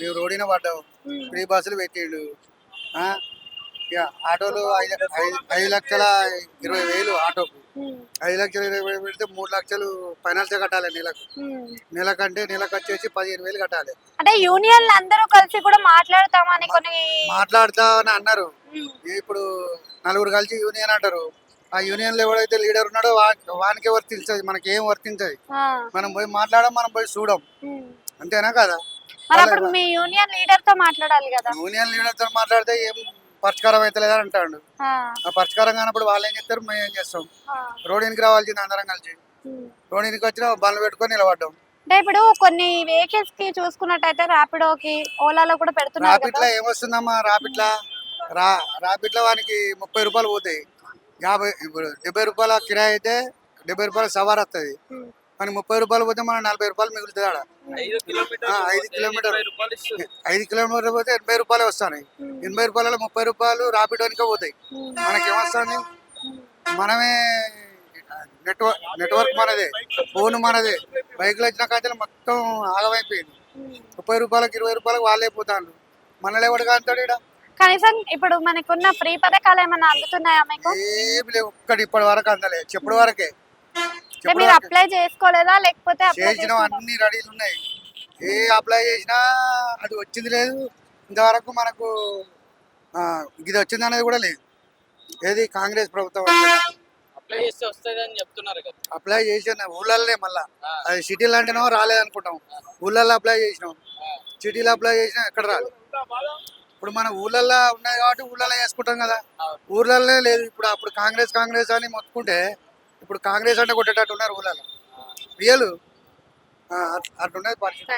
మేము రోడ్డున పడ్డాం. ఫ్రీ బస్సులు పెట్టిండు. ఆ, ఇక ఆటోలు 5,20,000 ఆటోకు. 5,20,000 పెడితే 3,00,000 ఫైనాన్స్ కట్టాలి నెలకు. నెలకు వచ్చేసి 15,000 కట్టాలి. అంటే యూనియన్ అందరూ కలిసి కూడా మాట్లాడతామని మాట్లాడతా అని అన్నారు. ఇప్పుడు నలుగురు కలిసి యూనియన్ అంటారు. ఆ యూనియన్ లో ఎవడైతే లీడర్ ఉన్నాడో వానికే వర్తించదు, మనకి ఏం వర్తించదు. మనం పోయి మాట్లాడడం, మనం పోయి చూడం. అంతేనా కదా? మీ యూనియన్ లీడర్ తో మాట్లాడాలి కదా. యూనియన్ లీడర్ తో మాట్లాడితే ఏం పరిష్కారం అయితే లేదని అంటాడు. ఆ పరిష్కారం కానప్పుడు వాళ్ళు ఏం చేస్తారు, మేము ఏం చేస్తాం? రోడ్డుకి రావాల్సింది అందరం కలిసి. రోడ్డుకి వచ్చినా బండ్లు పెట్టుకొని నిలబడ్డాం. అంటే ఇప్పుడు కొన్ని వెహికల్స్ కి చూసుకున్నట్టయితే ర్యాపిడోకి, ఓలాలో కూడా పెడుతున్నారు. రాపిడ్లా ఏమొస్తుందమ్మా? రాపిడ్లో వానికి 30 రూపాయలు పోతాయి. 70 రూపాయల కిరాయి అయితే 70 రూపాయల సవార్ వస్తుంది. మనకి 30 రూపాయలు పోతే మనం 40 రూపాయలు మిగులుతుంది. ఆడ 5 కిలోమీటర్లు పోతే 80 రూపాయలు వస్తాయి. 80 రూపాయల 30 రూపాయలు రాపిడోనికే పోతాయి. మనకి ఏమొస్తుంది? మనమే నెట్వర్క్ మనదే, ఫోన్ మనదే. బైక్లు వచ్చిన కాంచెలు మొత్తం ఆగమైపోయింది. 30 రూపాయలకు 20 రూపాయలకు వాళ్ళే పోతాను. మనలో ఎవడు కాంతాడు? ఇక్కడ కనీసం ఇప్పుడు మనకున్న ఫ్రీ పథకాలు ఏమైనా అందుతున్నాయా మీకు? ఏమి లేవు. ఒక్కటి ఇప్పటి వరకు అందలే. చెప్పుడు వరకే. మీరు అప్లై చేసుకోలేదా? లేకపోతే చేసిన అన్ని రెడీలు ఉన్నాయి. ఏ అప్లై చేసినా అది వచ్చింది లేదు. ఇంతవరకు మనకు ఇది వచ్చింది అనేది కూడా లేదు. ఏది కాంగ్రెస్ ప్రభుత్వం అప్లై చేసిన ఊళ్ళల్లో, మళ్ళా అది సిటీలు అంటేనో రాలేదనుకుంటాం. ఊళ్ళల్లో అప్లై చేసినాం, సిటీలో అప్లై చేసినా ఎక్కడ రాలేదు. ఇప్పుడు మన ఊళ్ళల్లో ఉన్నాయి కాబట్టి ఊళ్ళల్లో వేసుకుంటాం కదా. ఊర్లల్లో లేదు. ఇప్పుడు అప్పుడు కాంగ్రెస్ అని మొత్తుకుంటే ఇప్పుడు కాంగ్రెస్ అంటే కొట్టేటట్టు ఉన్నారు ఊళ్ళల్లో. రియల్ అట్లున్నది పరిస్థితి.